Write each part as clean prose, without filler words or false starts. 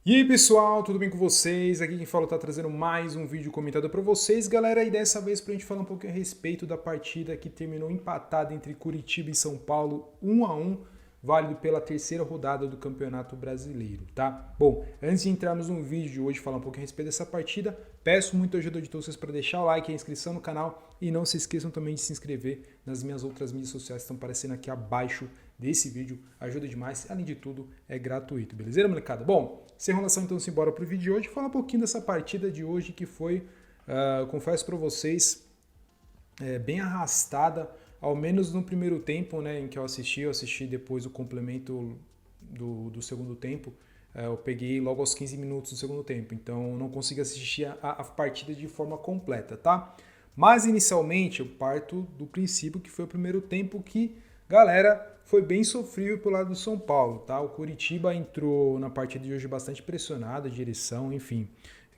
E aí pessoal, tudo bem com vocês? Aqui quem fala tá trazendo mais um vídeo comentado para vocês, galera, e dessa vez pra gente falar um pouquinho a respeito da partida que terminou empatada entre Curitiba e São Paulo, 1-1, válido pela terceira rodada do Campeonato Brasileiro, tá? Bom, antes de entrarmos no vídeo de hoje falar um pouquinho a respeito dessa partida, peço muito a ajuda de todos vocês para deixar o like, a inscrição no canal e não se esqueçam também de se inscrever nas minhas outras mídias sociais que estão aparecendo aqui abaixo desse vídeo, ajuda demais, além de tudo é gratuito, beleza, molecada? Bom, sem enrolação então, simbora pro vídeo de hoje, falar um pouquinho dessa partida de hoje que foi, confesso para vocês, bem arrastada, ao menos no primeiro tempo, né, em que eu assisti depois o complemento do segundo tempo, eu peguei logo aos 15 minutos do segundo tempo, então não consegui assistir a partida de forma completa, tá? Mas inicialmente eu parto do princípio que foi o primeiro tempo que, galera, foi bem sofrível pelo lado do São Paulo, tá? O Curitiba entrou na partida de hoje bastante pressionado, a direção, enfim,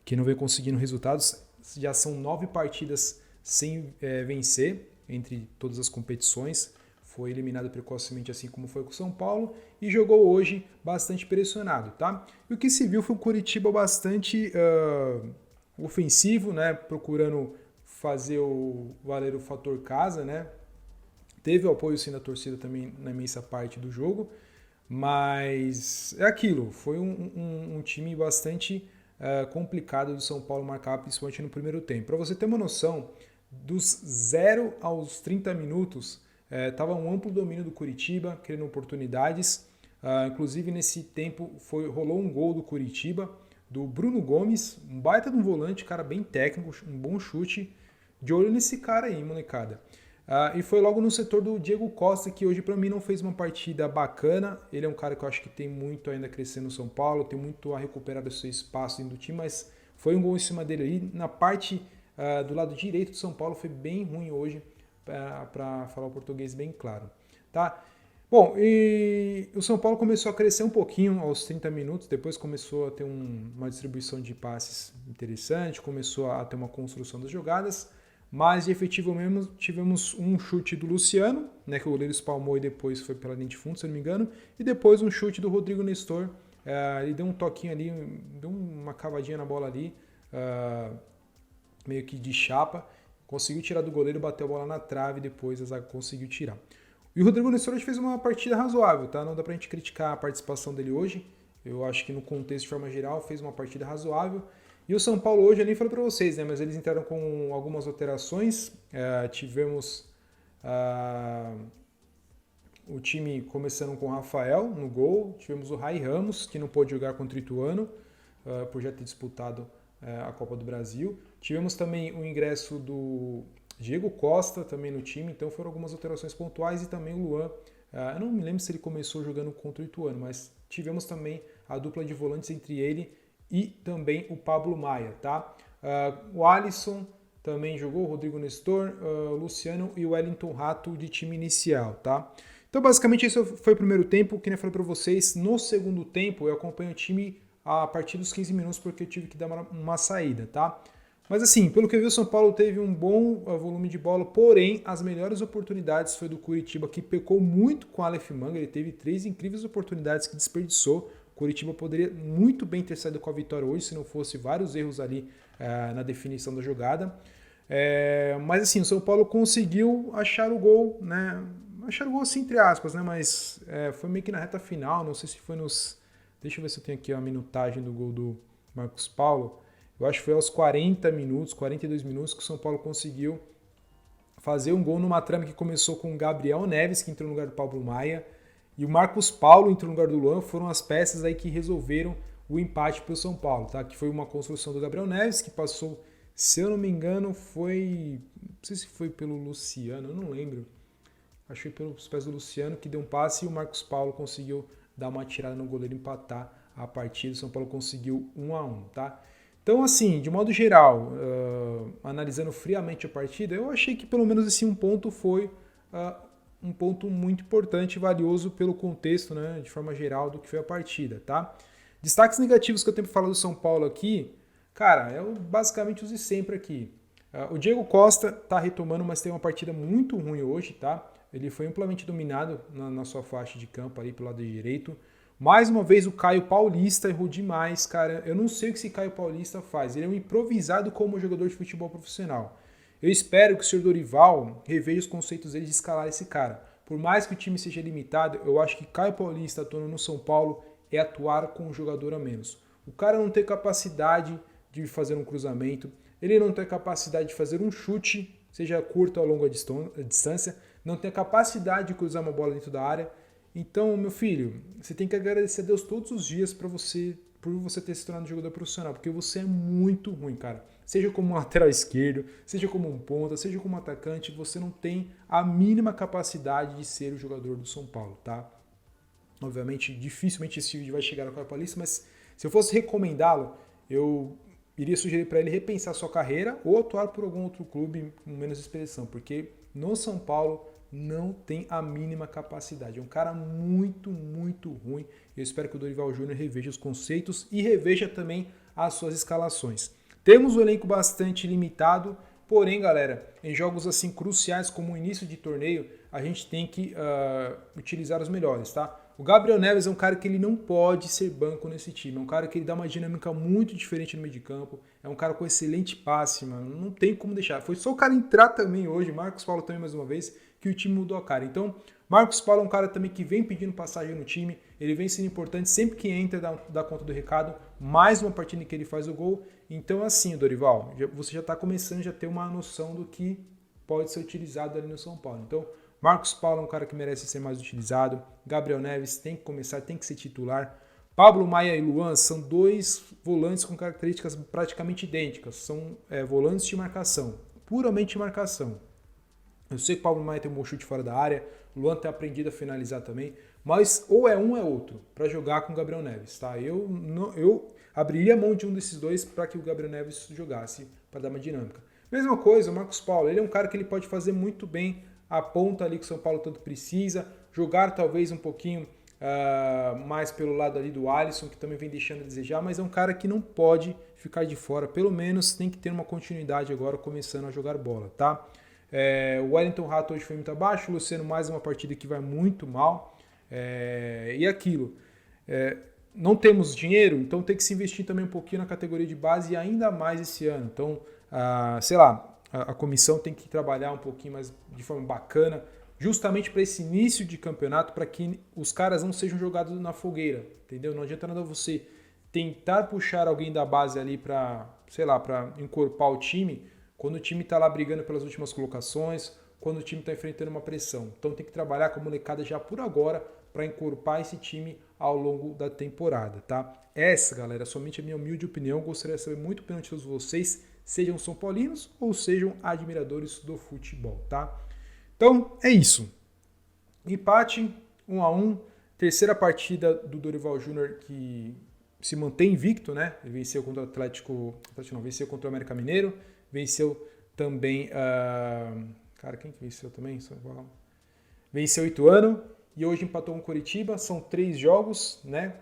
que não vem conseguindo resultados. Já são 9 partidas sem vencer entre todas as competições. Foi eliminado precocemente, assim como foi com o São Paulo, e jogou hoje bastante pressionado, tá? E o que se viu foi o Curitiba bastante ofensivo, né? Procurando fazer valer o fator casa, né? Teve o apoio sim da torcida também na imensa parte do jogo, mas é aquilo, foi um time bastante complicado do São Paulo marcar, principalmente no primeiro tempo. Para você ter uma noção, dos 0 aos 30 minutos, estava um amplo domínio do Curitiba, criando oportunidades. Inclusive, nesse tempo, rolou um gol do Curitiba, do Bruno Gomes, um baita de um volante, cara bem técnico, um bom chute. De olho nesse cara aí, molecada. E foi logo no setor do Diego Costa, que hoje para mim não fez uma partida bacana. Ele é um cara que eu acho que tem muito ainda a crescer no São Paulo, tem muito a recuperar do seu espaço dentro do time, mas foi um gol em cima dele aí. Na parte do lado direito do São Paulo foi bem ruim hoje, para falar o português bem claro. Tá? Bom, e o São Paulo começou a crescer um pouquinho aos 30 minutos, depois começou a ter uma distribuição de passes interessante, começou a ter uma construção das jogadas, mas de efetivo mesmo tivemos um chute do Luciano, né, que o goleiro espalmou e depois foi pela linha de fundo, se eu não me engano, e depois um chute do Rodrigo Nestor, ele deu um toquinho ali, deu uma cavadinha na bola ali, meio que de chapa, conseguiu tirar do goleiro, bateu a bola na trave e depois a zaga conseguiu tirar. E o Rodrigo Nestor fez uma partida razoável, tá? Não dá pra gente criticar a participação dele hoje. Eu acho que no contexto de forma geral fez uma partida razoável. E o São Paulo hoje, eu nem falei para vocês, né? Mas eles entraram com algumas alterações. Tivemos o time começando com o Rafael no gol. Tivemos o Rai Ramos, que não pôde jogar contra o Ituano, por já ter disputado a Copa do Brasil. Tivemos também o ingresso do Diego Costa também no time, então foram algumas alterações pontuais e também o Luan. Eu não me lembro se ele começou jogando contra o Ituano, mas tivemos também a dupla de volantes entre ele e também o Pablo Maia, tá? O Alisson também jogou, o Rodrigo Nestor, o Luciano e o Wellington Rato de time inicial, tá? Então, basicamente, esse foi o primeiro tempo. Que nem eu falei para vocês, no segundo tempo eu acompanho o time a partir dos 15 minutos porque eu tive que dar uma saída, tá? Mas assim, pelo que eu vi, o São Paulo teve um bom volume de bola, porém, as melhores oportunidades foi do Curitiba, que pecou muito com o Aleph Manga. Ele teve 3 incríveis oportunidades que desperdiçou. O Curitiba poderia muito bem ter saído com a vitória hoje, se não fosse vários erros ali na definição da jogada. Mas assim, o São Paulo conseguiu achar o gol, né? Achar o gol assim, entre aspas, né? Mas foi meio que na reta final, não sei se foi nos... Deixa eu ver se eu tenho aqui a minutagem do gol do Marcos Paulo. Eu acho que foi aos 40 minutos, 42 minutos que o São Paulo conseguiu fazer um gol numa trama que começou com o Gabriel Neves, que entrou no lugar do Pablo Maia, e o Marcos Paulo entrou no lugar do Luan. Foram as peças aí que resolveram o empate para o São Paulo, tá? Que foi uma construção do Gabriel Neves, que passou, se eu não me engano, foi... Não sei se foi pelo Luciano, eu não lembro. Acho que foi pelos pés do Luciano, que deu um passe e o Marcos Paulo conseguiu dar uma tirada no goleiro e empatar a partida. O São Paulo conseguiu 1-1, tá? Então, assim, de modo geral, analisando friamente a partida, eu achei que pelo menos esse um ponto foi um ponto muito importante e valioso pelo contexto, né, de forma geral, do que foi a partida, tá? Destaques negativos que eu tenho para falar do São Paulo aqui, cara, eu basicamente usei sempre aqui. O Diego Costa tá retomando, mas tem uma partida muito ruim hoje, tá? Ele foi amplamente dominado na sua faixa de campo ali pelo lado direito. Mais uma vez o Caio Paulista errou demais, cara. Eu não sei o que esse Caio Paulista faz. Ele é um improvisado como jogador de futebol profissional. Eu espero que o senhor Dorival reveja os conceitos dele de escalar esse cara. Por mais que o time seja limitado, eu acho que Caio Paulista atuando no São Paulo é atuar com um jogador a menos. O cara não tem capacidade de fazer um cruzamento, ele não tem capacidade de fazer um chute, seja curto ou longa distância, não tem a capacidade de cruzar uma bola dentro da área. Então, meu filho, você tem que agradecer a Deus todos os dias por você ter se tornado jogador profissional, porque você é muito ruim, cara. Seja como um lateral esquerdo, seja como um ponta, seja como um atacante, você não tem a mínima capacidade de ser o jogador do São Paulo, tá? Obviamente, dificilmente esse vídeo vai chegar na Caio Paulista, mas se eu fosse recomendá-lo, eu iria sugerir para ele repensar sua carreira ou atuar por algum outro clube com menos expressão, porque no São Paulo não tem a mínima capacidade. É um cara muito, muito ruim. Eu espero que o Dorival Júnior reveja os conceitos e reveja também as suas escalações. Temos um elenco bastante limitado, porém, galera, em jogos assim cruciais como o início de torneio, a gente tem que utilizar os melhores, tá? O Gabriel Neves é um cara que ele não pode ser banco nesse time. É um cara que ele dá uma dinâmica muito diferente no meio de campo. É um cara com excelente passe, mano. Não tem como deixar. Foi só o cara entrar também hoje, Marcos Paulo também mais uma vez, que o time mudou a cara. Então, Marcos Paulo é um cara também que vem pedindo passagem no time. Ele vem sendo importante sempre que entra, dá conta do recado. Mais uma partida em que ele faz o gol. Então, assim, Dorival, você já está começando a ter uma noção do que pode ser utilizado ali no São Paulo. Então, Marcos Paulo é um cara que merece ser mais utilizado. Gabriel Neves tem que começar, tem que ser titular. Pablo Maia e Luan são dois volantes com características praticamente idênticas. São volantes de marcação, puramente de marcação. Eu sei que o Pablo Maia tem um bom chute fora da área, o Luan tem aprendido a finalizar também, mas ou é um ou é outro para jogar com o Gabriel Neves, tá? Eu abriria a mão de um desses dois para que o Gabriel Neves jogasse, para dar uma dinâmica. Mesma coisa, o Marcos Paulo, ele é um cara que ele pode fazer muito bem a ponta ali que o São Paulo tanto precisa, jogar talvez um pouquinho mais pelo lado ali do Alisson, que também vem deixando a desejar, mas é um cara que não pode ficar de fora, pelo menos tem que ter uma continuidade agora começando a jogar bola, tá? O Wellington Rato hoje foi muito abaixo, o Luciano mais uma partida que vai muito mal, e aquilo, não temos dinheiro, então tem que se investir também um pouquinho na categoria de base e ainda mais esse ano, então, sei lá, a comissão tem que trabalhar um pouquinho mais de forma bacana, justamente para esse início de campeonato, para que os caras não sejam jogados na fogueira, entendeu? Não adianta nada você tentar puxar alguém da base ali para, sei lá, para encorpar o time, quando o time está lá brigando pelas últimas colocações, quando o time está enfrentando uma pressão. Então tem que trabalhar com a molecada já por agora para encorpar esse time ao longo da temporada, tá? Essa, galera, é somente a minha humilde opinião. Gostaria de saber muito a opinião de todos vocês, sejam São Paulinos ou sejam admiradores do futebol, tá? Então, é isso. Empate, 1-1. Terceira partida do Dorival Júnior que se mantém invicto, né? Ele venceu contra o Atlético não, venceu contra o América Mineiro, venceu também... cara, quem que venceu também? Venceu o Ituano e hoje empatou com o Coritiba. São 3 jogos, né?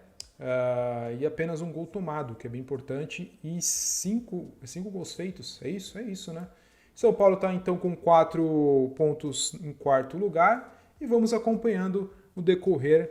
E apenas um gol tomado, que é bem importante, e 5 gols feitos. É isso, né? São Paulo está então com 4 pontos em quarto lugar e vamos acompanhando o decorrer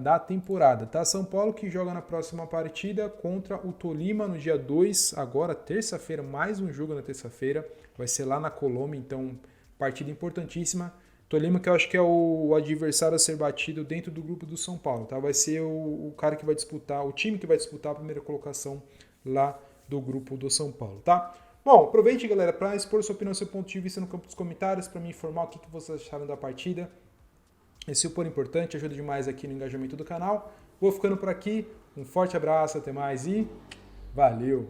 da temporada. Tá? São Paulo que joga na próxima partida contra o Tolima no dia 2, agora terça-feira, mais um jogo na terça-feira, vai ser lá na Colômbia, então partida importantíssima. Tolima que eu acho que é o adversário a ser batido dentro do grupo do São Paulo, tá? Vai ser o cara que vai disputar, o time que vai disputar a primeira colocação lá do grupo do São Paulo, tá? Bom, aproveite, galera, para expor sua opinião, seu ponto de vista no campo dos comentários, para me informar o que vocês acharam da partida. Esse super importante, ajuda demais aqui no engajamento do canal. Vou ficando por aqui, um forte abraço, até mais e valeu!